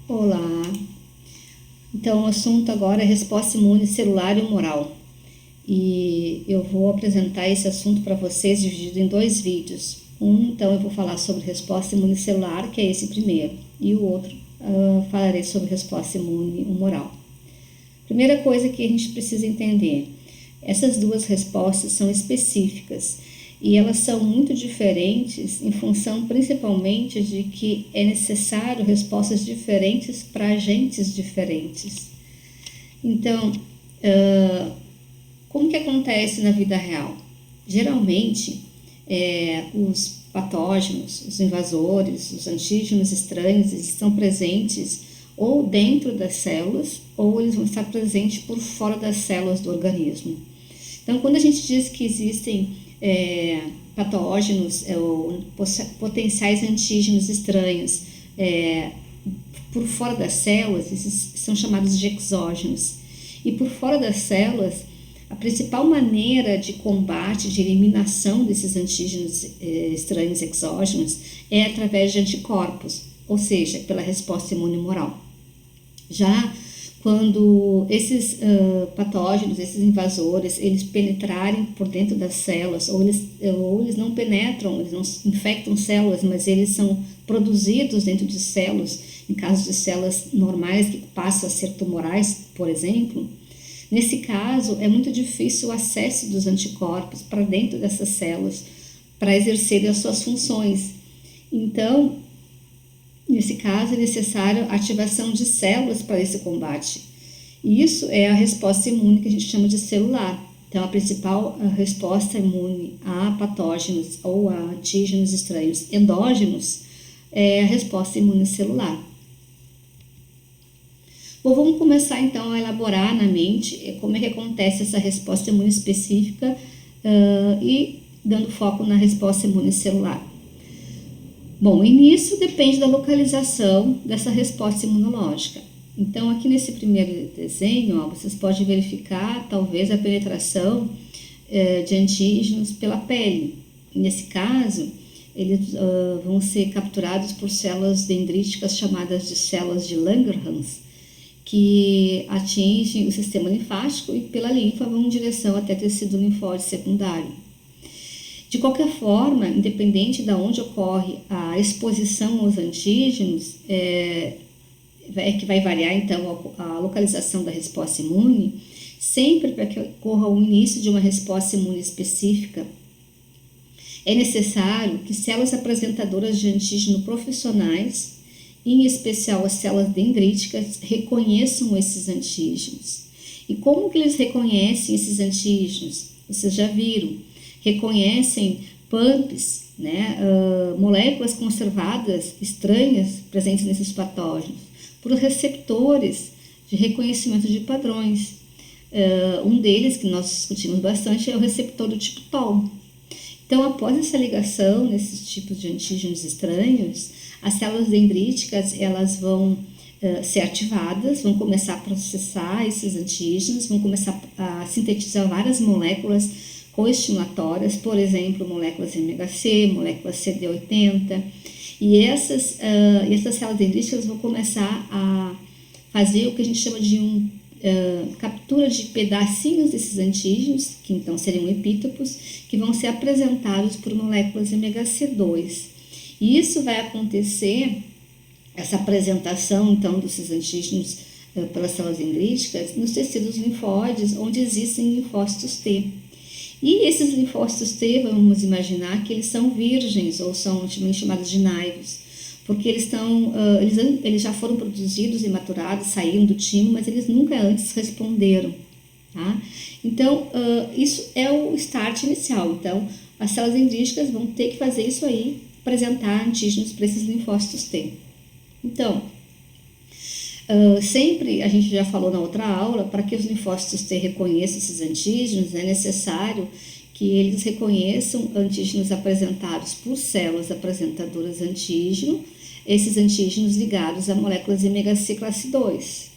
Olá! Então, o assunto agora é resposta imune celular e humoral. E eu vou apresentar esse assunto para vocês dividido em dois vídeos. Então, eu vou falar sobre resposta imune celular, que é esse primeiro, e o outro falarei sobre resposta imune humoral. Primeira coisa que a gente precisa entender: essas duas respostas são específicas e elas são muito diferentes em função principalmente de que é necessário respostas diferentes para agentes diferentes. Então, como que acontece na vida real? Geralmente, os patógenos, os invasores, os antígenos estranhos estão presentes ou dentro das células ou eles vão estar presentes por fora das células do organismo. Então, quando a gente diz que existem patógenos ou potenciais antígenos estranhos por fora das células, esses são chamados de exógenos. E por fora das células, a principal maneira de combate, de eliminação desses antígenos estranhos exógenos é através de anticorpos, ou seja, pela resposta imune humoral. Já quando esses patógenos, esses invasores, eles penetrarem por dentro das células, ou eles não penetram, eles não infectam células, mas eles são produzidos dentro de células, em caso de células normais que passam a ser tumorais, por exemplo, nesse caso é muito difícil o acesso dos anticorpos para dentro dessas células para exercerem as suas funções. Então, nesse caso, é necessário a ativação de células para esse combate. E isso é a resposta imune que a gente chama de celular. Então, a principal resposta imune a patógenos ou a antígenos estranhos endógenos é a resposta imune celular. Bom, vamos começar então a elaborar na mente como é que acontece essa resposta imune específica e dando foco na resposta imune celular. Bom, e nisso depende da localização dessa resposta imunológica. Então, aqui nesse primeiro desenho, vocês podem verificar talvez a penetração de antígenos pela pele. Nesse caso, eles vão ser capturados por células dendríticas chamadas de células de Langerhans, que atingem o sistema linfático e pela linfa vão em direção até tecido linfóide secundário. De qualquer forma, independente de onde ocorre a exposição aos antígenos, que vai variar então a localização da resposta imune, sempre para que ocorra o início de uma resposta imune específica, é necessário que células apresentadoras de antígeno profissionais, em especial as células dendríticas, reconheçam esses antígenos. E como que eles reconhecem esses antígenos? Vocês já viram. Reconhecem PAMPs, moléculas conservadas estranhas presentes nesses patógenos, por receptores de reconhecimento de padrões. Um deles, que nós discutimos bastante, é o receptor do tipo TOL. Então, após essa ligação nesses tipos de antígenos estranhos, as células dendríticas elas vão ser ativadas, vão começar a processar esses antígenos, vão começar a sintetizar várias moléculas coestimulatórias, por exemplo, moléculas MHC, moléculas CD80, e essas células dendríticas vão começar a fazer o que a gente chama de captura de pedacinhos desses antígenos, que então seriam epítopos, que vão ser apresentados por moléculas MHC2. E isso vai acontecer, essa apresentação então desses antígenos pelas células dendríticas, nos tecidos linfóides, onde existem linfócitos T. E esses linfócitos T, vamos imaginar que eles são virgens, ou são chamados de naivos, porque eles já foram produzidos e maturados, saíram do timo, mas eles nunca antes responderam. Tá? Então, isso é o start inicial. Então, as células dendríticas vão ter que fazer isso aí, apresentar antígenos para esses linfócitos T. Então, sempre, a gente já falou na outra aula, para que os linfócitos T reconheçam esses antígenos, é necessário que eles reconheçam antígenos apresentados por células apresentadoras de antígeno, esses antígenos ligados a moléculas MHC classe 2.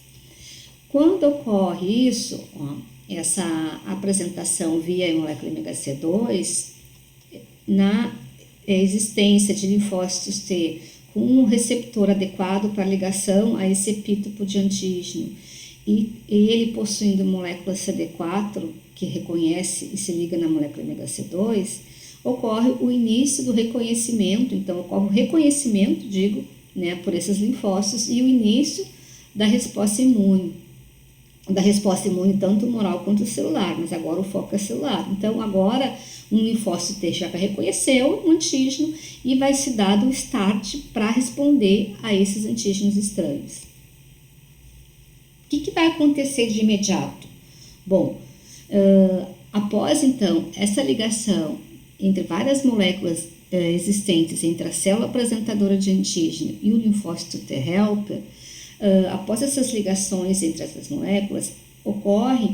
Quando ocorre isso, essa apresentação via molécula MHC2, na existência de linfócitos T com um receptor adequado para ligação a esse epítopo de antígeno e ele possuindo molécula CD4, que reconhece e se liga na molécula MHC2, ocorre o início do reconhecimento, então ocorre o reconhecimento, por esses linfócitos e o início da resposta imune tanto humoral quanto celular, mas agora o foco é celular. Então agora um linfócito T já reconheceu um antígeno e vai se dar o start para responder a esses antígenos estranhos. O que vai acontecer de imediato? Bom, após então essa ligação entre várias moléculas existentes entre a célula apresentadora de antígeno e o linfócito T helper, após essas ligações entre essas moléculas, ocorre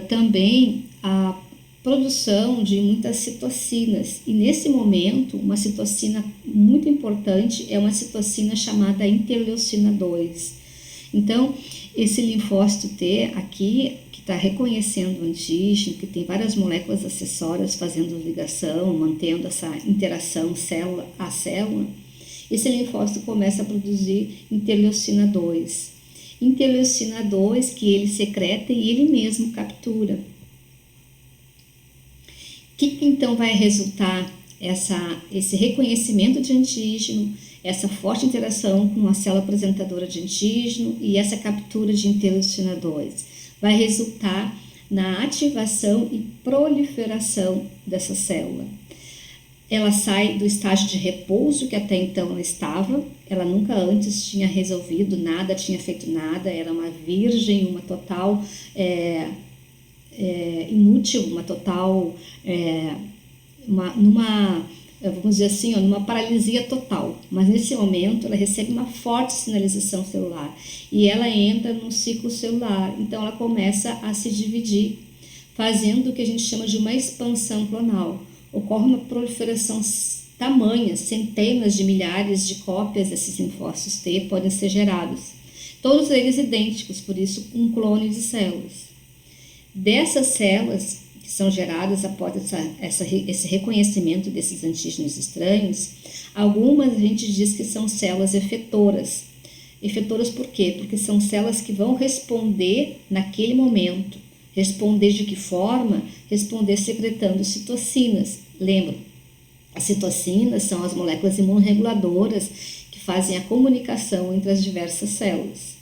também a produção de muitas citocinas. E nesse momento, uma citocina muito importante é uma citocina chamada interleucina 2. Então, esse linfócito T aqui, que está reconhecendo o antígeno, que tem várias moléculas acessórias fazendo ligação, mantendo essa interação célula a célula, esse linfócito começa a produzir interleucina 2. Interleucina 2 que ele secreta e ele mesmo captura. O que então vai resultar esse reconhecimento de antígeno, essa forte interação com a célula apresentadora de antígeno e essa captura de interleucina 2? Vai resultar na ativação e proliferação dessa célula. Ela sai do estágio de repouso que até então ela estava, ela nunca antes tinha resolvido nada, tinha feito nada, era uma virgem, uma total inútil, uma total, vamos dizer assim, numa paralisia total. Mas nesse momento ela recebe uma forte sinalização celular e ela entra no ciclo celular, então ela começa a se dividir, fazendo o que a gente chama de uma expansão clonal. Ocorre uma proliferação tamanha, centenas de milhares de cópias desses linfócitos T podem ser gerados, todos eles idênticos, por isso um clone de células. Dessas células que são geradas após esse reconhecimento desses antígenos estranhos, algumas a gente diz que são células efetoras. Efetoras por quê? Porque são células que vão responder naquele momento. Responder de que forma? Responder secretando citocinas. Lembra? As citocinas são as moléculas imunorreguladoras que fazem a comunicação entre as diversas células.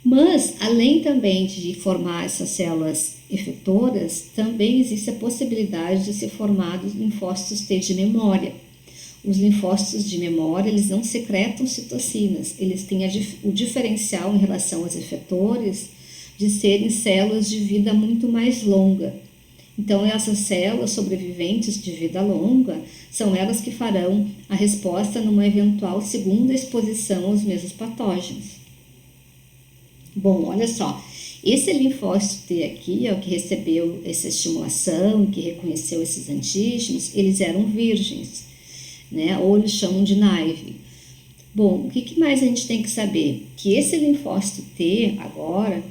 Mas, além também de formar essas células efetoras, também existe a possibilidade de ser formados linfócitos T de memória. Os linfócitos de memória, eles não secretam citocinas, eles têm o diferencial em relação aos efetores de serem células de vida muito mais longa. Então, essas células sobreviventes de vida longa são elas que farão a resposta numa eventual segunda exposição aos mesmos patógenos. Bom, olha só, esse linfócito T aqui, que recebeu essa estimulação e que reconheceu esses antígenos, eles eram virgens, ou eles chamam de naive. Bom, o que mais a gente tem que saber? Que esse linfócito T agora,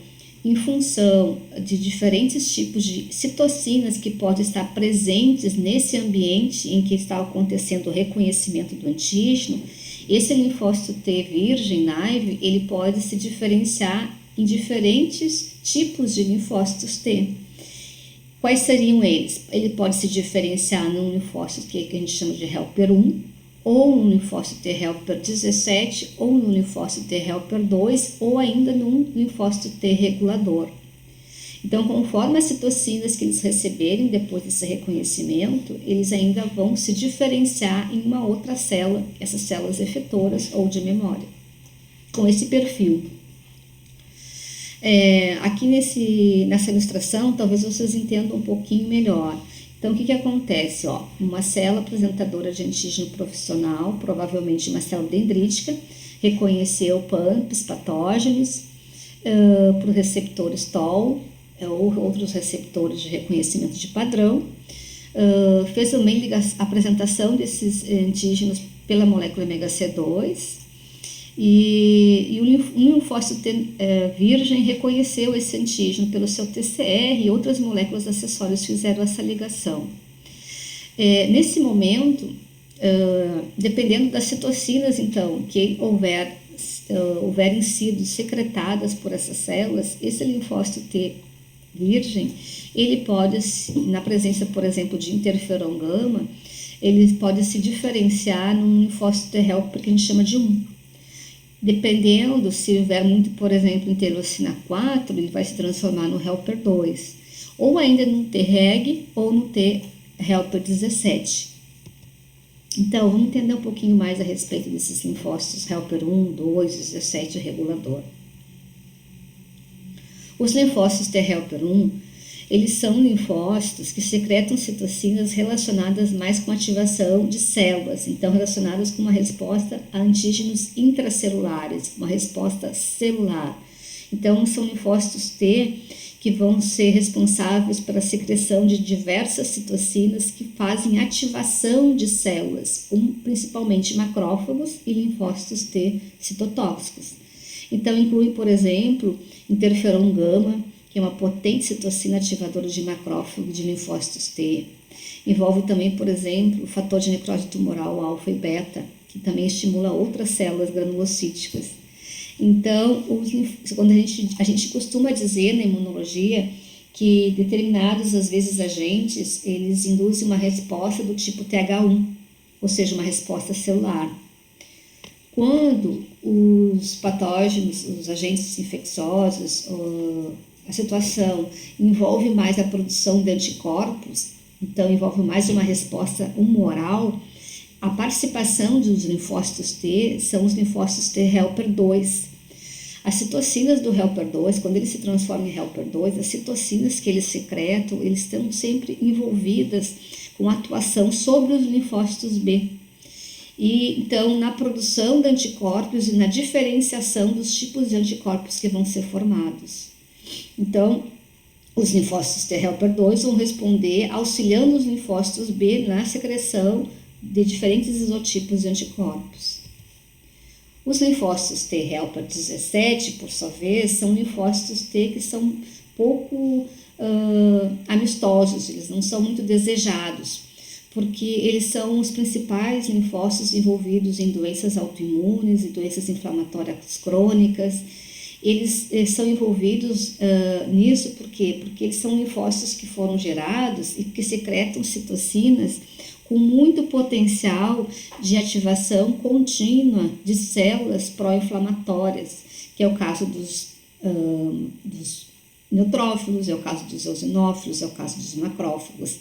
em função de diferentes tipos de citocinas que podem estar presentes nesse ambiente em que está acontecendo o reconhecimento do antígeno, esse linfócito T virgem, naive, ele pode se diferenciar em diferentes tipos de linfócitos T. Quais seriam eles? Ele pode se diferenciar num linfócito que a gente chama de helper 1, ou num linfócito T helper 17, ou num linfócito T helper 2, ou ainda num linfócito T regulador. Então, conforme as citocinas que eles receberem depois desse reconhecimento, eles ainda vão se diferenciar em uma outra célula, essas células efetoras ou de memória, com esse perfil. Aqui nessa ilustração, talvez vocês entendam um pouquinho melhor. Então, o que acontece? Uma célula apresentadora de antígeno profissional, provavelmente uma célula dendrítica, reconheceu PAMPs, patógenos, para os receptores TOL, ou outros receptores de reconhecimento de padrão, fez também a apresentação desses antígenos pela molécula MHC2, e um linfócito virgem reconheceu esse antígeno pelo seu TCR e outras moléculas acessórias fizeram essa ligação. Nesse momento, dependendo das citocinas, então, que houverem sido secretadas por essas células, esse linfócito T virgem, ele pode, na presença, por exemplo, de interferon gama, ele pode se diferenciar num linfócito T helper que a gente chama de 1. Dependendo, se houver muito, por exemplo, interleucina 4, ele vai se transformar no helper 2, ou ainda no T reg ou no T helper 17. Então, vamos entender um pouquinho mais a respeito desses linfócitos helper 1, 2, 17 regulador. Os linfócitos T helper 1, eles são linfócitos que secretam citocinas relacionadas mais com ativação de células, então relacionadas com uma resposta a antígenos intracelulares, uma resposta celular. Então, são linfócitos T que vão ser responsáveis pela secreção de diversas citocinas que fazem ativação de células, como principalmente macrófagos e linfócitos T citotóxicos. Então, inclui, por exemplo, interferon gama, que é uma potente citocina ativadora de macrófago de linfócitos T. Envolve também, por exemplo, o fator de necrose tumoral alfa e beta, que também estimula outras células granulocíticas. Então, quando a gente costuma dizer na imunologia que determinados, às vezes, agentes, eles induzem uma resposta do tipo TH1, ou seja, uma resposta celular. Quando os patógenos, os agentes infecciosos, a situação envolve mais a produção de anticorpos, então envolve mais uma resposta humoral, a participação dos linfócitos T são os linfócitos T helper 2. As citocinas do helper 2, quando ele se transforma em helper 2, as citocinas que eles secretam, eles estão sempre envolvidas com a atuação sobre os linfócitos B. E então, na produção de anticorpos e na diferenciação dos tipos de anticorpos que vão ser formados. Então, os linfócitos T helper 2 vão responder auxiliando os linfócitos B na secreção de diferentes isotipos de anticorpos. Os linfócitos T helper 17, por sua vez, são linfócitos T que são pouco amistosos, eles não são muito desejados, porque eles são os principais linfócitos envolvidos em doenças autoimunes e doenças inflamatórias crônicas. Eles são envolvidos nisso por quê? Porque eles são linfócitos que foram gerados e que secretam citocinas com muito potencial de ativação contínua de células pró-inflamatórias, que é o caso dos neutrófilos, é o caso dos eosinófilos, é o caso dos macrófagos.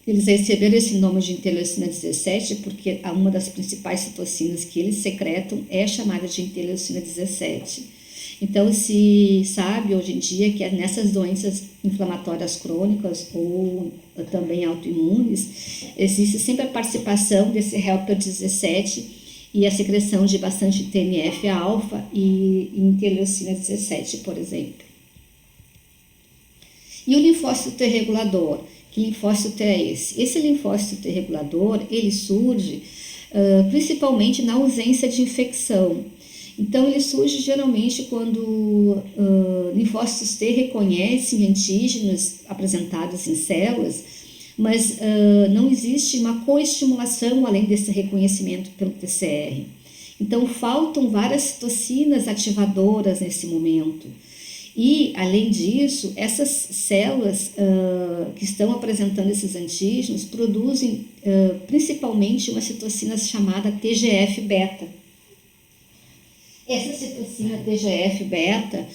Eles receberam esse nome de interleucina 17 porque uma das principais citocinas que eles secretam é chamada de interleucina 17. Então, se sabe hoje em dia que nessas doenças inflamatórias crônicas ou também autoimunes, existe sempre a participação desse helper 17 e a secreção de bastante TNF-alfa e interleucina 17, por exemplo. E o linfócito T regulador? Que linfócito T é esse? Esse linfócito T regulador, ele surge principalmente na ausência de infecção. Então, ele surge geralmente quando linfócitos T reconhecem antígenos apresentados em células, mas não existe uma coestimulação além desse reconhecimento pelo TCR. Então, faltam várias citocinas ativadoras nesse momento. E, além disso, essas células que estão apresentando esses antígenos produzem principalmente uma citocina chamada TGF-beta. Essa citocina TGF-beta,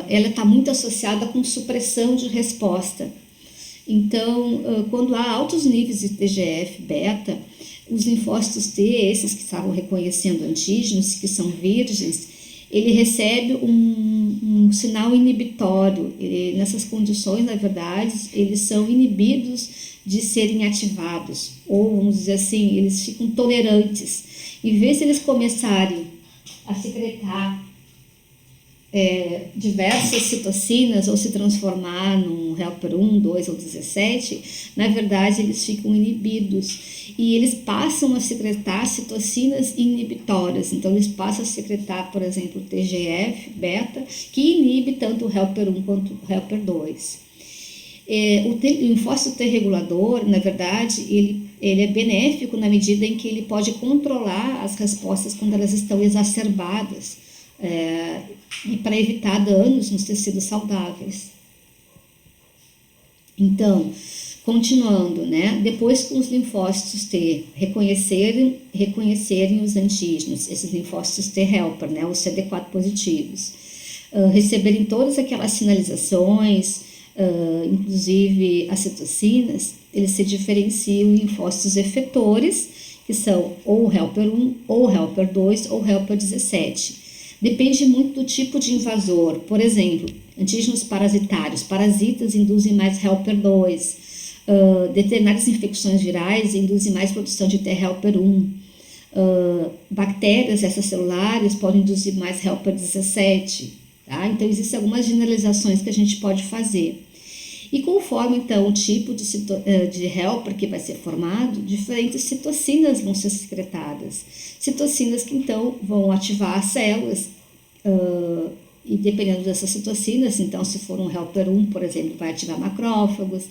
ela está muito associada com supressão de resposta. Então, quando há altos níveis de TGF-beta, os linfócitos T, esses que estavam reconhecendo antígenos, que são virgens, ele recebe um sinal inibitório. Nessas condições, na verdade, eles são inibidos de serem ativados, ou vamos dizer assim, eles ficam tolerantes. Em vez de eles começarem a secretar diversas citocinas ou se transformar num helper 1, 2 ou 17, na verdade eles ficam inibidos e eles passam a secretar citocinas inibitórias. Então eles passam a secretar, por exemplo, o TGF-beta, que inibe tanto o helper 1 quanto o helper 2. O linfócito T regulador, na verdade, ele ele é benéfico na medida em que ele pode controlar as respostas quando elas estão exacerbadas, e para evitar danos nos tecidos saudáveis. Então, continuando, né? Depois que os linfócitos T reconhecerem os antígenos, esses linfócitos T helper, né? Os CD4 positivos, receberem todas aquelas sinalizações, inclusive as citocinas, eles se diferenciam em linfócitos efetores, que são ou helper 1, ou helper 2, ou helper 17. Depende muito do tipo de invasor. Por exemplo, antígenos parasitários, parasitas induzem mais helper 2, determinadas infecções virais induzem mais produção de T helper 1, bactérias extracelulares podem induzir mais helper 17, tá? Então existem algumas generalizações que a gente pode fazer. E conforme então o tipo de helper que vai ser formado, diferentes citocinas vão ser secretadas. Citocinas que então vão ativar as células, e dependendo dessas citocinas, então se for um helper 1, por exemplo, vai ativar macrófagos,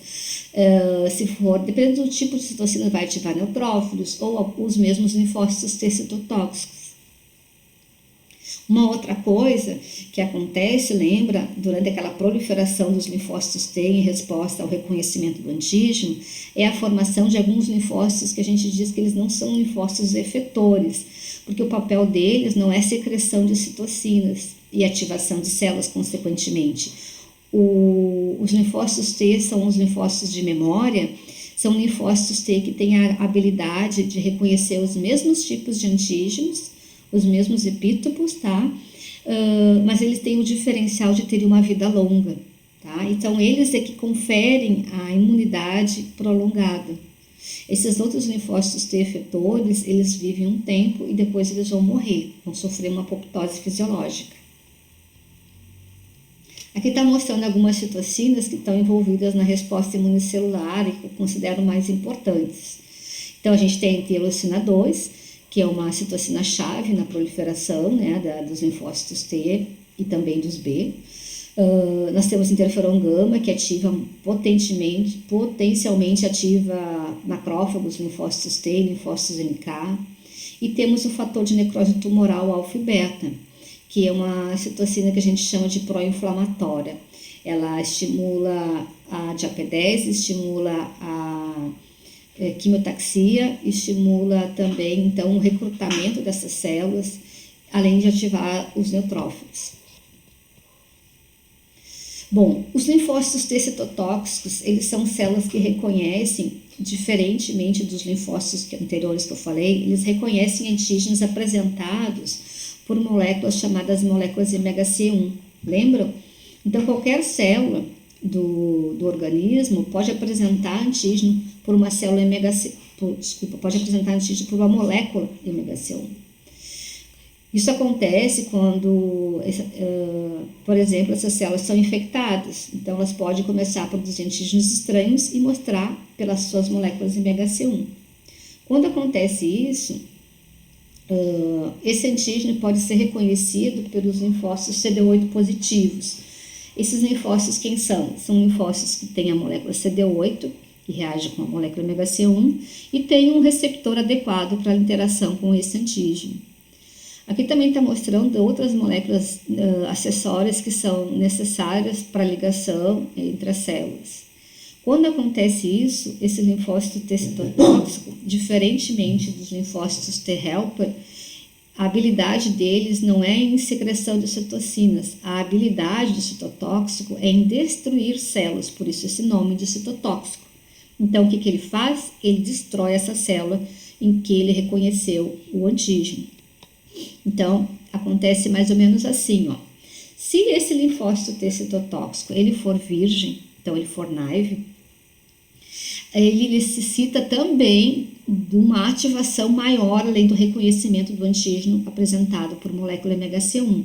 dependendo do tipo de citocina, vai ativar neutrófilos ou os mesmos linfócitos T citotóxicos. Uma outra coisa que acontece, lembra, durante aquela proliferação dos linfócitos T em resposta ao reconhecimento do antígeno, é a formação de alguns linfócitos que a gente diz que eles não são linfócitos efetores, porque o papel deles não é secreção de citocinas e ativação de células consequentemente. Os linfócitos T são os linfócitos de memória, são linfócitos T que têm a habilidade de reconhecer os mesmos tipos de antígenos, os mesmos epítopos, tá? Mas eles têm o diferencial de terem uma vida longa, tá? Então, eles é que conferem a imunidade prolongada. Esses outros linfócitos T efetores, eles vivem um tempo e depois eles vão morrer, vão sofrer uma apoptose fisiológica. Aqui está mostrando algumas citocinas que estão envolvidas na resposta imunicelular e que eu considero mais importantes. Então, a gente tem a interleucina 2, que é uma citocina-chave na proliferação, né, dos linfócitos T e também dos B. Nós temos interferon gama, que ativa potencialmente ativa macrófagos, linfócitos T, linfócitos NK. E temos o fator de necrose tumoral alfa e beta, que é uma citocina que a gente chama de pró-inflamatória. Ela estimula a DAP10, estimula a quimiotaxia, estimula também então o recrutamento dessas células, além de ativar os neutrófilos. Bom, os linfócitos T citotóxicos, eles são células que reconhecem, diferentemente dos linfócitos anteriores que eu falei, eles reconhecem antígenos apresentados por moléculas chamadas moléculas MHC1, lembram? Então, qualquer célula do organismo pode apresentar antígeno por uma célula pode apresentar antígeno por uma molécula MHC1. Isso acontece quando, por exemplo, essas células são infectadas, então elas podem começar a produzir antígenos estranhos e mostrar pelas suas moléculas MHC1. Quando acontece isso, esse antígeno pode ser reconhecido pelos linfócitos CD8 positivos. Esses linfócitos quem são? São linfócitos que têm a molécula CD8, que reage com a molécula MHC1, e tem um receptor adequado para a interação com esse antígeno. Aqui também está mostrando outras moléculas acessórias que são necessárias para a ligação entre as células. Quando acontece isso, esse linfócito T citotóxico, diferentemente dos linfócitos T helper, a habilidade deles não é em secreção de citocinas, a habilidade do citotóxico é em destruir células, por isso esse nome de citotóxico. Então, o que ele faz? Ele destrói essa célula em que ele reconheceu o antígeno. Então, acontece mais ou menos assim, ó. Se esse linfócito T citotóxico ele for virgem, então ele for naive, ele necessita também de uma ativação maior, além do reconhecimento do antígeno apresentado por molécula MHC1.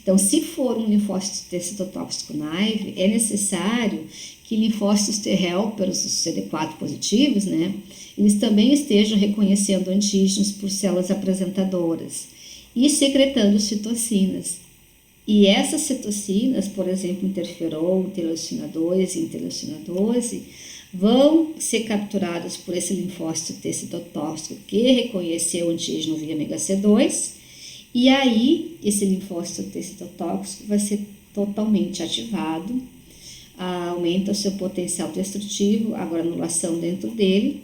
Então, se for um linfócito T citotóxico naive, é necessário que linfócitos T helpers, os CD4 positivos, né, eles também estejam reconhecendo antígenos por células apresentadoras e secretando citocinas. E essas citocinas, por exemplo, interferon, interleucina 2 e interleucina 12, vão ser capturados por esse linfócito T citotóxico que reconheceu o antígeno via MHC2, e aí esse linfócito T citotóxico vai ser totalmente ativado, aumenta o seu potencial destrutivo, a granulação dentro dele,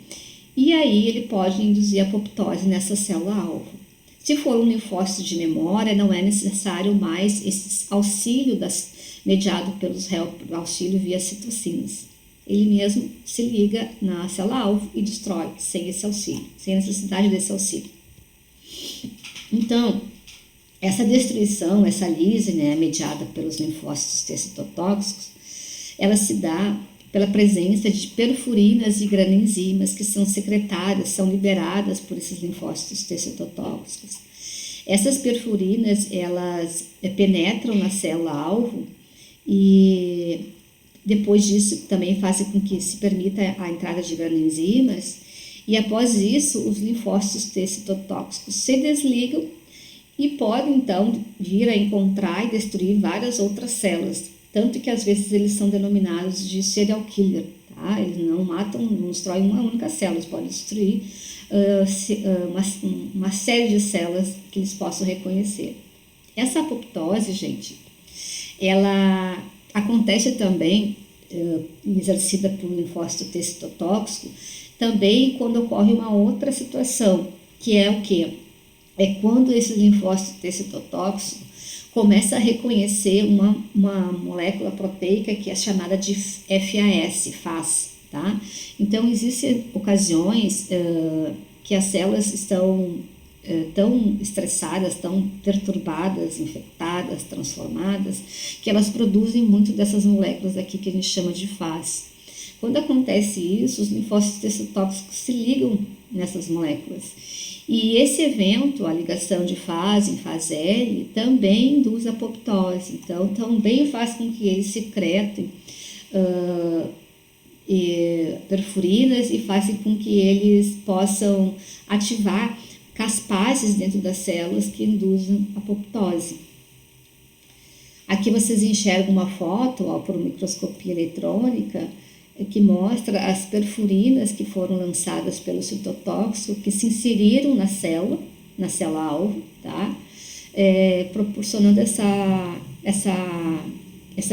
e aí ele pode induzir apoptose nessa célula-alvo. Se for um linfócito de memória, não é necessário mais esse auxílio mediado pelos auxílio via citocinas. Ele mesmo se liga na célula-alvo e destrói sem esse auxílio, sem a necessidade desse auxílio. Então, essa destruição, essa lise, né, mediada pelos linfócitos T citotóxicos, ela se dá pela presença de perfurinas e granenzimas que são secretadas, são liberadas por esses linfócitos T citotóxicos. Essas perfurinas, elas penetram na célula-alvo e depois disso também fazem com que se permita a entrada de granenzimas, e após isso os linfócitos T citotóxicos se desligam e podem então vir a encontrar e destruir várias outras células, tanto que às vezes eles são denominados de serial killer, tá? Eles não matam, não destroem uma única célula, eles podem destruir uma série de células que eles possam reconhecer. Essa apoptose, gente, ela acontece também, exercida por linfócito T citotóxico, também quando ocorre uma outra situação, que é o quê? É quando esse linfócito T citotóxico começa a reconhecer uma molécula proteica que é chamada de FAS, tá? Então, existem ocasiões que as células estão tão estressadas, tão perturbadas, infectadas, transformadas, que elas produzem muito dessas moléculas aqui que a gente chama de FAS. Quando acontece isso, os linfócitos T citotóxicos se ligam nessas moléculas. E esse evento, a ligação de FAS em FAS-L, também induz a apoptose. Então, também faz com que eles secretem perfurinas e fazem com que eles possam ativar caspases dentro das células que induzem a apoptose. Aqui vocês enxergam uma foto por microscopia eletrônica que mostra as perfurinas que foram lançadas pelo citotóxico, que se inseriram na célula-alvo, tá? Proporcionando essa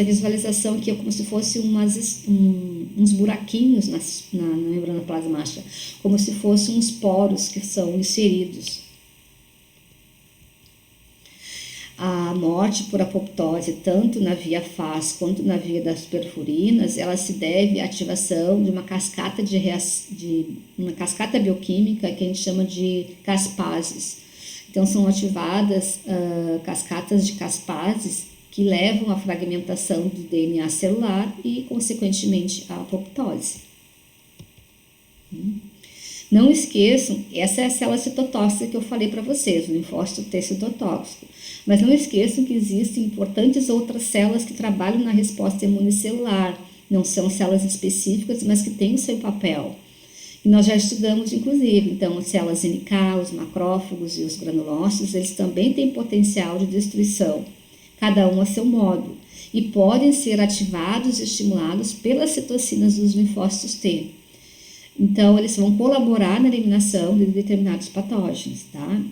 visualização que é como se fosse uns buraquinhos na membrana plasmática, como se fossem uns poros que são inseridos. A morte por apoptose, tanto na via FAS quanto na via das perfurinas, ela se deve à ativação de uma cascata uma cascata bioquímica que a gente chama de caspases. Então, são ativadas cascatas de caspases que levam à fragmentação do DNA celular e, consequentemente, à apoptose. Não esqueçam, essa é a célula citotóxica que eu falei para vocês, o linfócito T citotóxico. Mas não esqueçam que existem importantes outras células que trabalham na resposta imunicelular. Não são células específicas, mas que têm o seu papel. E nós já estudamos, inclusive, então, as células NK, os macrófagos e os granulócitos, eles também têm potencial de destruição, cada um a seu modo, e podem ser ativados e estimulados pelas citocinas dos linfócitos T. Então, eles vão colaborar na eliminação de determinados patógenos, tá?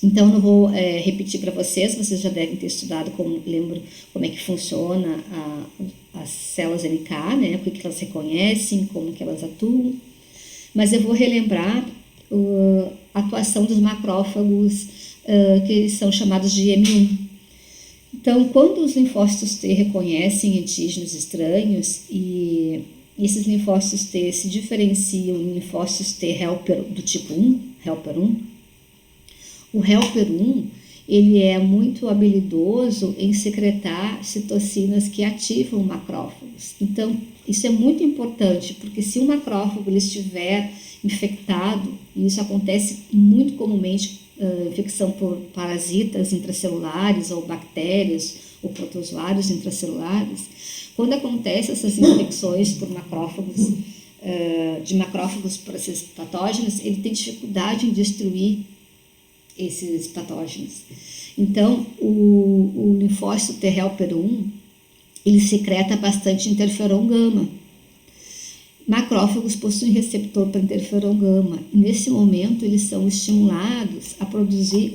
Então, não vou repetir para vocês já devem ter estudado, como é que funciona as células NK, né? O que elas reconhecem, como que elas atuam. Mas eu vou relembrar a atuação dos macrófagos, que são chamados de M1. Então, quando os linfócitos T reconhecem antígenos estranhos e esses linfócitos T se diferenciam em linfócitos T helper do tipo 1, helper 1, o helper 1, ele é muito habilidoso em secretar citocinas que ativam macrófagos. Então, isso é muito importante, porque se o macrófago ele estiver infectado, e isso acontece muito comumente, infecção por parasitas intracelulares ou bactérias ou protozoários intracelulares, quando acontecem essas infecções por macrófagos, de macrófagos por esses patógenos, ele tem dificuldade em destruir esses patógenos. Então, o linfócito T helper 1, ele secreta bastante interferon gama. macrófagos possuem receptor para interferon gama. E nesse momento, eles são estimulados a produzir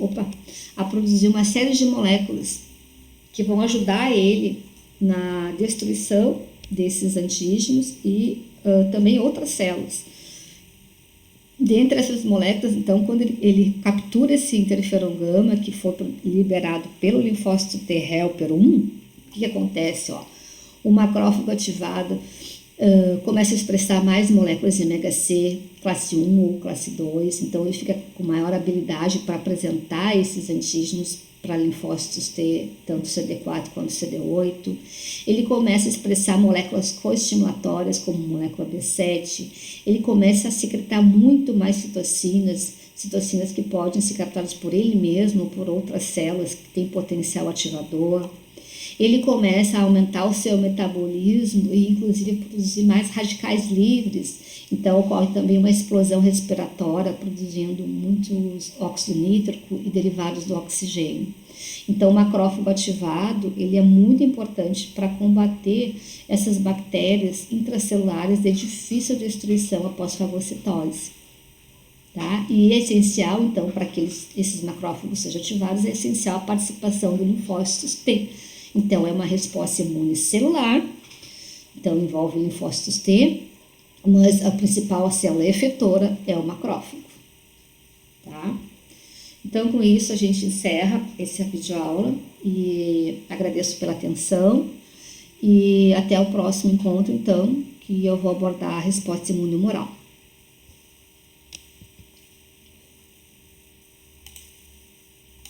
uma série de moléculas que vão ajudar ele na destruição desses antígenos e também outras células. Dentre essas moléculas, então, quando ele captura esse interferon gama, que foi liberado pelo linfócito T helper 1, o que acontece? O macrófago ativado começa a expressar mais moléculas de MHC, classe 1 ou classe 2, então ele fica com maior habilidade para apresentar esses antígenos para linfócitos T, tanto CD4 quanto CD8. Ele começa a expressar moléculas coestimulatórias, como molécula B7. Ele começa a secretar muito mais citocinas que podem ser captadas por ele mesmo ou por outras células que têm potencial ativador. Ele começa a aumentar o seu metabolismo e, inclusive, produzir mais radicais livres. Então, ocorre também uma explosão respiratória, produzindo muitos óxido nítrico e derivados do oxigênio. Então, o macrófago ativado, ele é muito importante para combater essas bactérias intracelulares de difícil destruição após fagocitose. Tá? E é essencial, então, para que esses macrófagos sejam ativados, é essencial a participação do linfócitos T. Então, é uma resposta imunicelular, então envolve linfócitos T, mas a principal célula efetora é o macrófago, tá? Então, com isso, a gente encerra essa videoaula e agradeço pela atenção e até o próximo encontro, então, que eu vou abordar a resposta imune humoral.